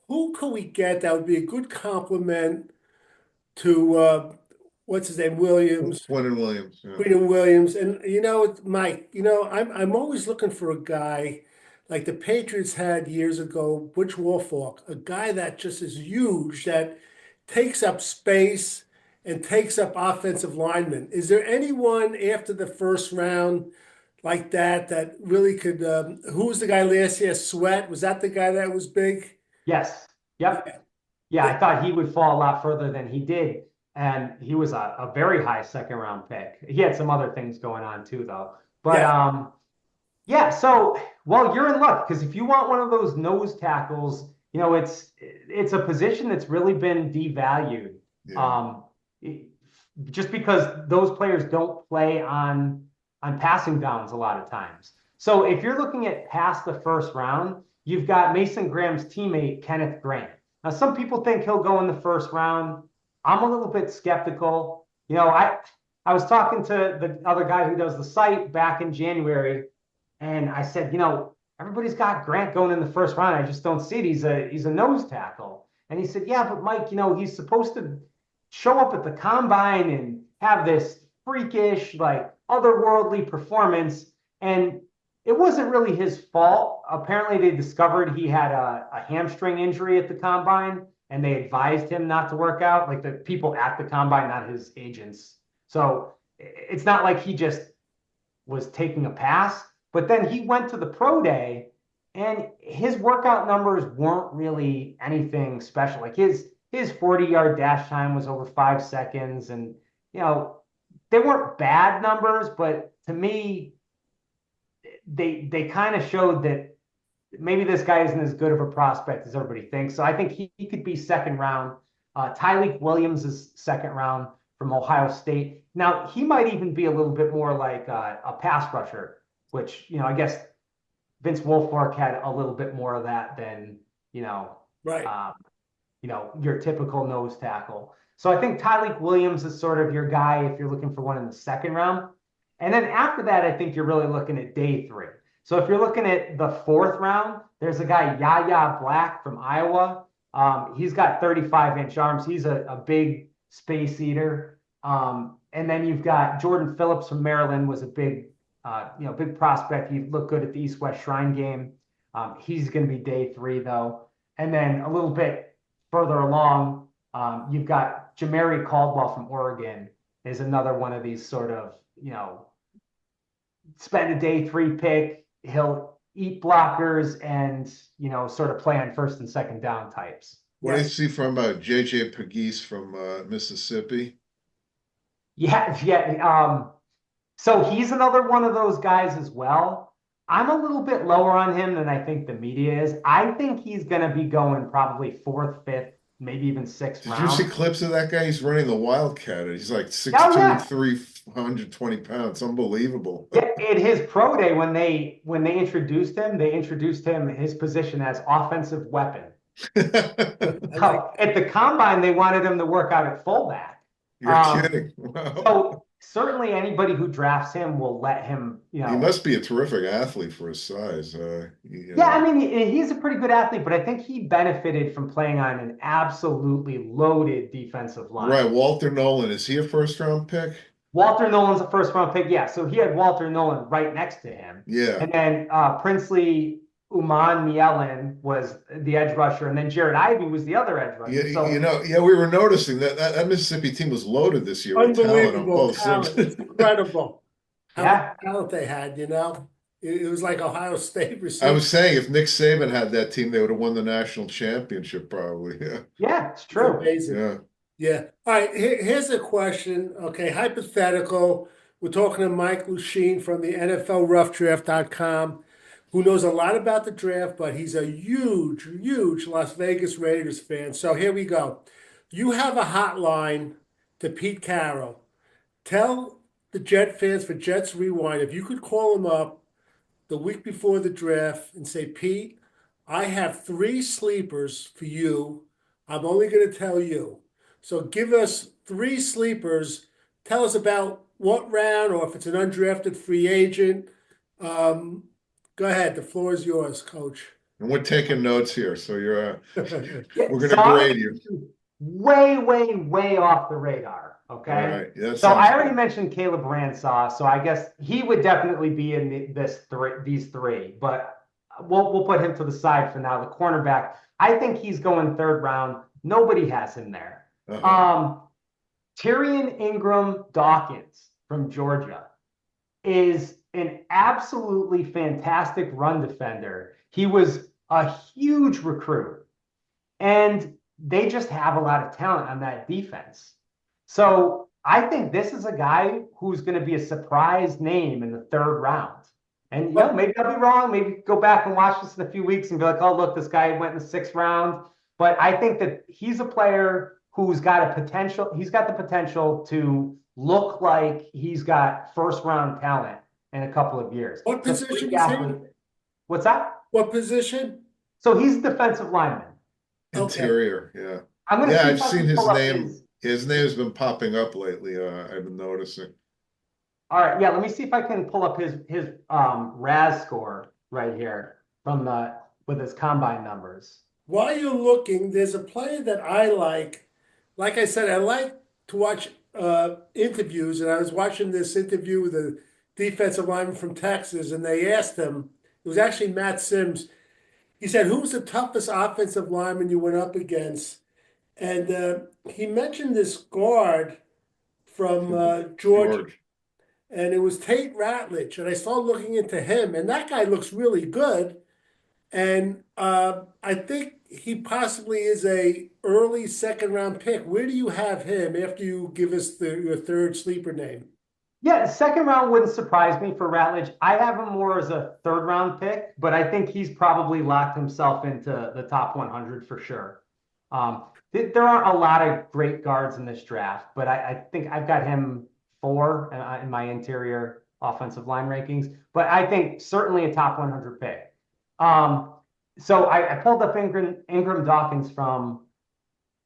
Who could we get that would be a good complement to what's his name, Williams? Quentin Williams. Yeah. Quentin Williams, and Mike. I'm always looking for a guy like the Patriots had years ago, Butch Wolfhawk, a guy that just is huge, that takes up space and takes up offensive linemen. Is there anyone after the first round like that really could? Who was the guy last year? Sweat, was that the guy that was big? Yes. Yep. Yeah, I thought he would fall a lot further than he did. And he was a very high second round pick. He had some other things going on too, though. But so you're in luck, because if you want one of those nose tackles, it's a position that's really been devalued. Yeah. Just because those players don't play on passing downs a lot of times. So if you're looking at past the first round, you've got Mason Graham's teammate, Kenneth Grant. Now, some people think he'll go in the first round. I'm a little bit skeptical. I was talking to the other guy who does the site back in January, and I said, everybody's got Grant going in the first round. I just don't see it. He's a nose tackle. And he said, yeah, but Mike, he's supposed to show up at the combine and have this freakish, like otherworldly performance. And it wasn't really his fault. Apparently they discovered he had a hamstring injury at the combine, and they advised him not to work out, like the people at the combine, not his agents. So it's not like he just was taking a pass, but then he went to the pro day and his workout numbers weren't really anything special. Like his 40-yard dash time was over 5 seconds, and they weren't bad numbers, but to me, they kind of showed that maybe this guy isn't as good of a prospect as everybody thinks. So I think he could be second round. Tyleik Williams is second round from Ohio State. Now, he might even be a little bit more like a pass rusher, which, I guess Vince Wilfork had a little bit more of that than, right. your typical nose tackle. So I think Tyleik Williams is sort of your guy if you're looking for one in the second round. And then after that, I think you're really looking at day 3. So if you're looking at the 4th round, there's a guy, Yaya Black from Iowa. He's got 35-inch arms. He's a big space eater. And then you've got Jordan Phillips from Maryland, was a big prospect. He looked good at the East-West Shrine game. He's going to be day 3, though. And then a little bit further along, you've got Jamari Caldwell from Oregon is another one of these sort of, spend a day 3 pick. He'll eat blockers and, sort of play on first and second down types. What do you see from JJ Pegues from Mississippi? Yeah. So he's another one of those guys as well. I'm a little bit lower on him than I think the media is. I think he's going to be going probably 4th, 5th, maybe even 6th round. Did you see clips of that guy? He's running the Wildcat. He's like 6'2", 320 pounds. Unbelievable. Yeah, at his pro day, when they introduced him, his position as offensive weapon. At the combine, they wanted him to work out at fullback. You're kidding. Wow. So certainly anybody who drafts him will let him, He must be a terrific athlete for his size. Yeah, I mean, he's a pretty good athlete, but I think he benefited from playing on an absolutely loaded defensive line. Right. Walter Nolan, is he a first-round pick? Walter Nolan's a first-round pick, yeah. So he had Walter Nolan right next to him. Yeah. And then Princely Uman Mielen was the edge rusher, and then Jared Ivey was the other edge rusher. Yeah, we were noticing that Mississippi team was loaded this year with talent on both sides. It's incredible. How Yeah. much talent they had, It was like Ohio State receivers. I was saying if Nick Saban had that team, they would have won the national championship probably. Yeah. Yeah, it's true. Amazing. Yeah. Yeah. All right. Here's a question. Okay. Hypothetical. We're talking to Mike Luchene from the NFLRoughDraft.com, who knows a lot about the draft, but he's a huge, huge Las Vegas Raiders fan. So here we go. You have a hotline to Pete Carroll. Tell the Jet fans for Jets Rewind, if you could call him up the week before the draft and say, Pete, I have 3 sleepers for you. I'm only going to tell you. So give us 3 sleepers. Tell us about what round, or if it's an undrafted free agent. Go ahead. The floor is yours, Coach. And we're taking notes here, so we're going to So grade you. Way, way, way off the radar. Okay. All right. Yeah, So I already mentioned Caleb Ransaw, so I guess he would definitely be in these 3, but we'll put him to the side for now. The cornerback, I think he's going 3rd round. Nobody has him there. Tyrion Ingram Dawkins from Georgia is an absolutely fantastic run defender. He was a huge recruit, and they just have a lot of talent on that defense. So I think this is a guy who's going to be a surprise name in the 3rd round. And maybe I'll be wrong. Maybe go back and watch this in a few weeks and be like, oh, look, this guy went in the 6th round. But I think that he's a player who's got the potential to look like he's got 1st-round talent in a couple of years. What position is he? What's that? What position? So he's a defensive lineman. Interior, yeah. I've seen his name. His name's been popping up lately. I've been noticing. All right, yeah. Let me see if I can pull up his RAS score right here with his combine numbers. While you're looking, there's a player that I like. Like I said, I like to watch interviews, and I was watching this interview with a defensive lineman from Texas, and they asked him, it was actually Matt Sims. He said, who was the toughest offensive lineman you went up against? And he mentioned this guard from Georgia, and it was Tate Ratledge. And I started looking into him, and that guy looks really good. And I think he possibly is a early 2nd round pick. Where do you have him after you give us your 3rd sleeper name? Yeah, 2nd round wouldn't surprise me for Ratledge. I have him more as a 3rd round pick, but I think he's probably locked himself into the top 100 for sure. There aren't a lot of great guards in this draft, but I think I've got him 4 in my interior offensive line rankings, but I think certainly a top 100 pick. So I pulled up Ingram Dawkins from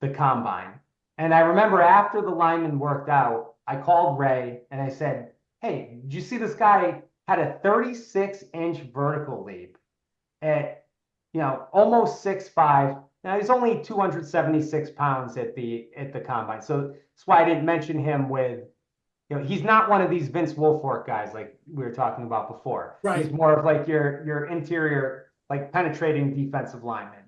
the combine. And I remember after the lineman worked out, I called Ray and I said, hey, did you see this guy had a 36-inch vertical leap at, almost 6'5"? Now he's only 276 pounds at the combine. So that's why I didn't mention him with, he's not one of these Vince Wilfork guys like we were talking about before. Right. He's more of like your interior, like penetrating defensive lineman.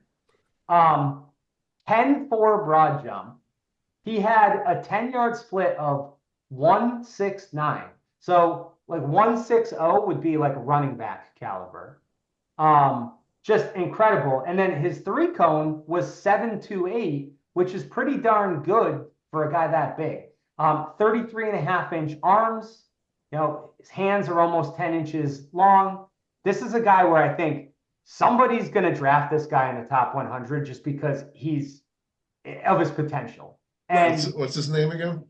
10-4 broad jump. He had a 10-yard split of 169. So like 160 would be like running back caliber. Just incredible. And then his 3-cone was 728, which is pretty darn good for a guy that big. 33.5-inch arms. His hands are almost 10 inches long. This is a guy where I think somebody's going to draft this guy in the top 100 just because he's of his potential. And what's his name again?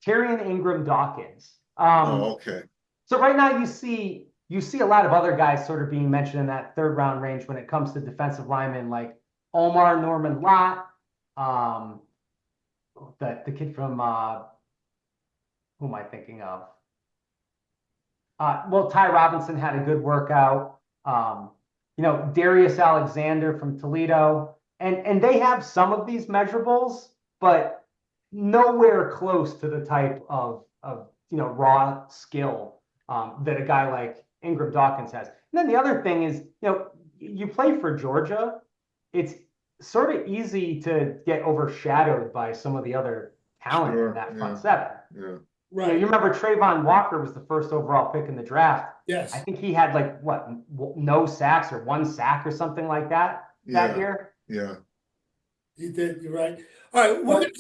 Tyrion Ingram Dawkins. Okay. So right now you see a lot of other guys sort of being mentioned in that third round range when it comes to defensive linemen, like Omar Norman Lott, the kid from who am I thinking of? Well, Ty Robinson had a good workout. Darius Alexander from Toledo, and they have some of these measurables, but nowhere close to the type of raw skill that a guy like Ingram Dawkins has. And then the other thing is, you play for Georgia, it's sort of easy to get overshadowed by some of the other talent in that front seven. Yeah. Right. You remember Trayvon Walker was the first overall pick in the draft. Yes. I think he had like no sacks or 1 sack or something like that year. Yeah. He did. You're right. All right.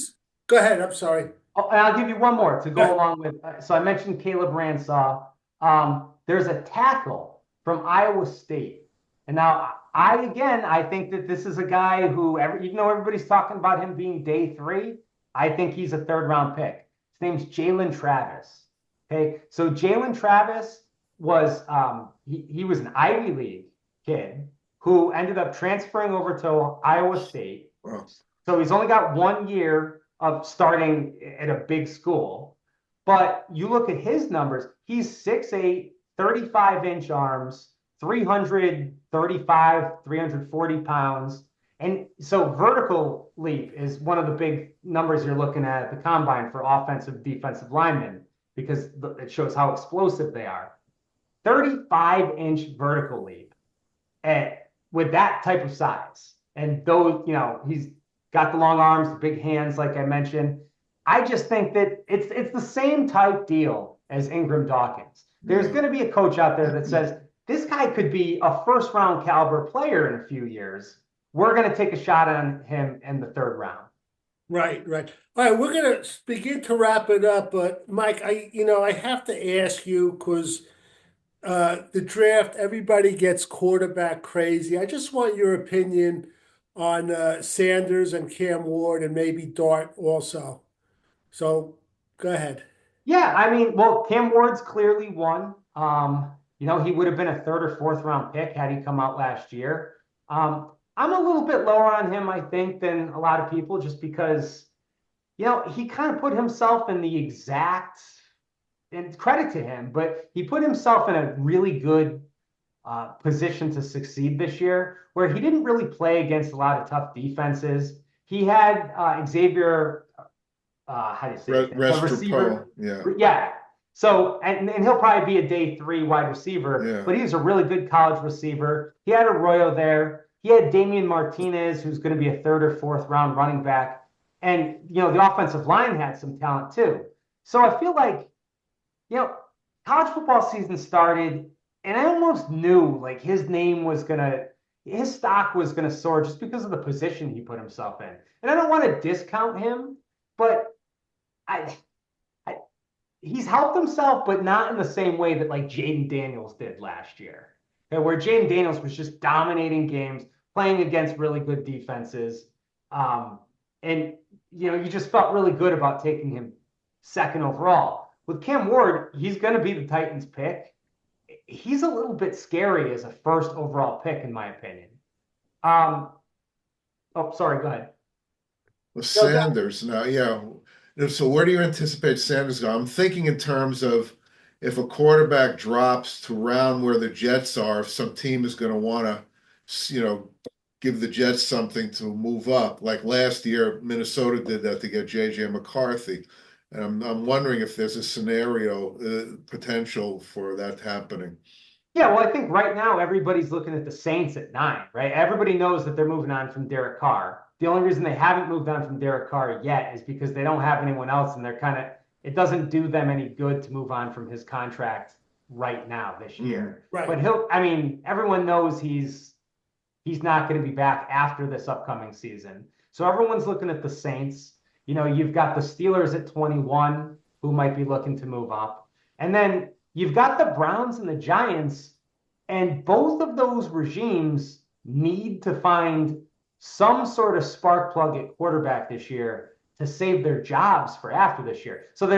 Go ahead. I'm sorry. Oh, and I'll give you one more to go along with. So I mentioned Caleb Ransaw. There's a tackle from Iowa State. And now I think that this is a guy who, even though everybody's talking about him being day 3, I think he's a 3rd round pick. His name's Jalen Travis. Okay. So Jalen Travis was, he was an Ivy League kid who ended up transferring over to Iowa State. Wow. So he's only got 1 year of starting at a big school. But you look at his numbers, he's 6'8", 35-inch arms, 335, 340 pounds. And so vertical leap is one of the big numbers you're looking at the combine for offensive, defensive linemen, because it shows how explosive they are. 35-inch vertical leap with that type of size. And those, he's got the long arms, the big hands, like I mentioned. I just think that it's the same type deal as Ingram Dawkins. There's going to be a coach out there that says, this guy could be a 1st-round caliber player in a few years. We're going to take a shot on him in the 3rd round. Right. All right, we're going to begin to wrap it up, but Mike, I have to ask you because the draft, everybody gets quarterback crazy. I just want your opinion on Sanders and Cam Ward and maybe Dart also. So go ahead. Yeah, I mean, well, Cam Ward's clearly one. He would have been a 3rd or 4th round pick had he come out last year. I'm a little bit lower on him, I think, than a lot of people, just because, he kind of put himself in the exact, and credit to him, but he put himself in a really good position to succeed this year, where he didn't really play against a lot of tough defenses. He had Xavier, how do you say it? Receiver. Yeah. So, and he'll probably be a day 3 wide receiver, but he was a really good college receiver. He had Arroyo there. He had Damian Martinez, who's going to be a 3rd or 4th round running back. And, the offensive line had some talent too. So I feel like, college football season started and I almost knew like his stock was going to soar just because of the position he put himself in. And I don't want to discount him, but he's helped himself, but not in the same way that like Jaden Daniels did last year. Okay, where Jaden Daniels was just dominating games, playing against really good defenses. And, you just felt really good about taking him 2nd overall. With Cam Ward, he's going to be the Titans pick. He's a little bit scary as a 1st overall pick, in my opinion. Oh, sorry, go ahead. With No, go Sanders now, yeah. So where do you anticipate Sanders going? I'm thinking in terms of if a quarterback drops to round where the Jets are, if some team is going to want to, give the Jets something to move up. Like last year, Minnesota did that to get J.J. McCarthy. And I'm wondering if there's a scenario potential for that happening. Yeah, well, I think right now everybody's looking at the Saints at 9, right? Everybody knows that they're moving on from Derek Carr. The only reason they haven't moved on from Derek Carr yet is because they don't have anyone else, and they're kind of it doesn't do them any good to move on from his contract right now this year. right. But I mean, everyone knows he's not going to be back after this upcoming season. So everyone's looking at the Saints. You've got the Steelers at 21 who might be looking to move up. And then you've got the Browns and the Giants, and both of those regimes need to find some sort of spark plug at quarterback this year to save their jobs for after this year. So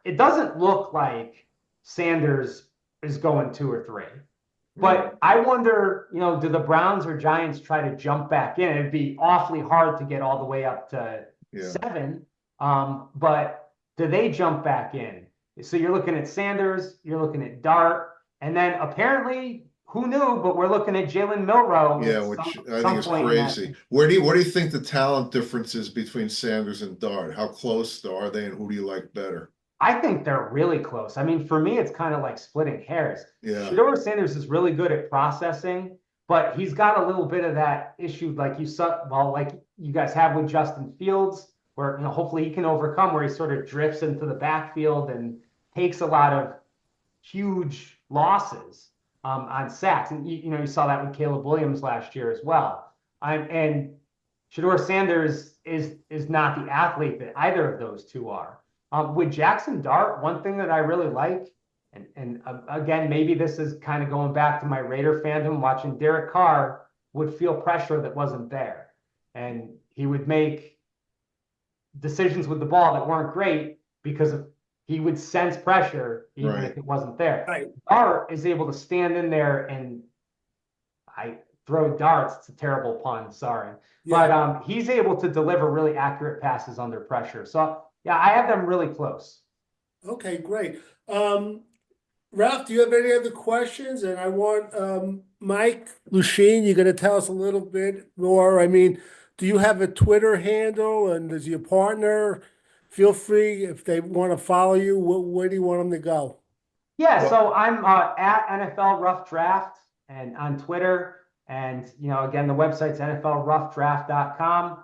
it doesn't look like Sanders is going 2 or 3. But I wonder, do the Browns or Giants try to jump back in? It'd be awfully hard to get all the way up to 7. But do they jump back in? So you're looking at Sanders, you're looking at Dart, and then apparently, who knew, but we're looking at Jalen Milrow. Yeah, which I think is crazy. What do you think the talent difference is between Sanders and Dart? How close are they, and who do you like better? I think they're really close. I mean, for me, it's kind of like splitting hairs. Yeah. Shedeur Sanders is really good at processing, but he's got a little bit of that issue, like you guys have with Justin Fields, where hopefully he can overcome, where he sort of drifts into the backfield and takes a lot of huge losses on sacks. And you saw that with Caleb Williams last year as well. And Shedeur Sanders is not the athlete that either of those two are. With Jackson Dart, one thing that I really like, and again, maybe this is kind of going back to my Raider fandom, watching Derek Carr would feel pressure that wasn't there. And he would make decisions with the ball that weren't great because he would sense pressure even if it wasn't there. Right. Dart is able to stand in there and I throw darts. It's a terrible pun, sorry. Yeah. But he's able to deliver really accurate passes under pressure. So yeah, I have them really close. Okay, great. Ralph, do you have any other questions? And I want Mike Luchene, you're going to tell us a little bit more. I mean, do you have a Twitter handle, and does your partner feel free if they want to follow you? Where do you want them to go? Yeah, so I'm at NFL Rough Draft and on Twitter. And, again, the website's NFLRoughDraft.com.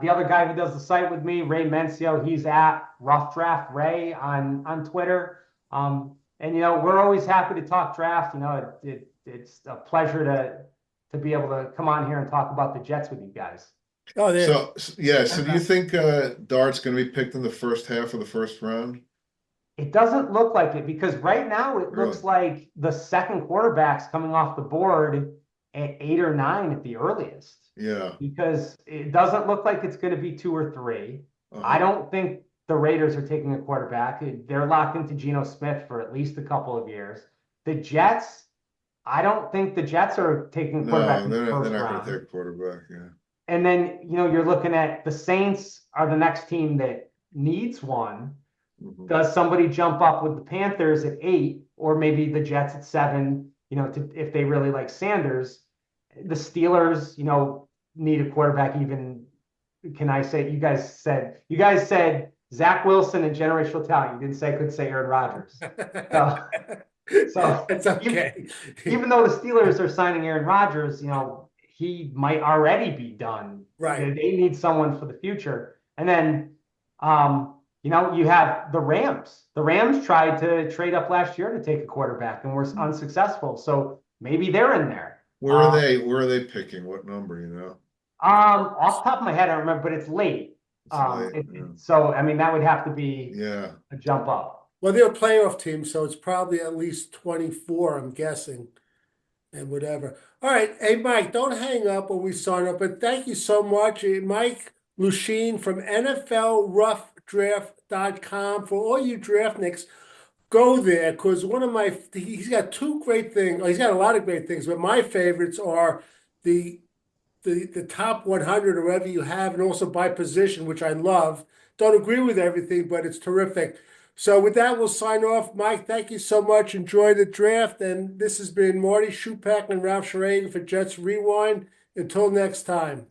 The other guy who does the site with me, Ray Mencio, he's at Rough Draft Ray on Twitter. And we're always happy to talk draft. It's a pleasure to be able to come on here and talk about the Jets with you guys. Oh, there. So do you think Dart's going to be picked in the first half of the first round? It doesn't look like it, because right now it looks like the second quarterback's coming off the board at 8 or 9 at the earliest. Yeah. Because it doesn't look like it's going to be 2 or 3. I don't think the Raiders are taking a quarterback. They're locked into Geno Smith for at least a couple of years. The Jets, I don't think the Jets are taking a quarterback in the first round. They're not going to take a quarterback, yeah. And then, you're looking at the Saints are the next team that needs one. Mm-hmm. Does somebody jump up with the Panthers at 8, or maybe the Jets at 7, if they really like Sanders? The Steelers, need a quarterback. Even, can I say, you guys said Zach Wilson and generational talent. You didn't say, could say Aaron Rodgers. So it's okay. Even though the Steelers are signing Aaron Rodgers, he might already be done. Right. They need someone for the future. And then, you have the Rams. The Rams tried to trade up last year to take a quarterback and were unsuccessful. So maybe they're in there. Where are they picking? What number, Off the top of my head, I don't remember, but it's late. So, I mean, that would have to be a jump up. Well, they're a playoff team, so it's probably at least 24, I'm guessing, and whatever. All right. Hey, Mike, don't hang up when we sign up, but thank you so much. Mike Luchene from NFLRoughDraft.com. For all you draftniks, go there, because he's got 2 great things. He's got a lot of great things, but my favorites are the the top 100 or whatever you have, and also by position, which I love. Don't agree with everything, but it's terrific. So with that, we'll sign off. Mike, thank you so much. Enjoy the draft. And this has been Marty Schupak and Ralph Schrager for Jets Rewind. Until next time.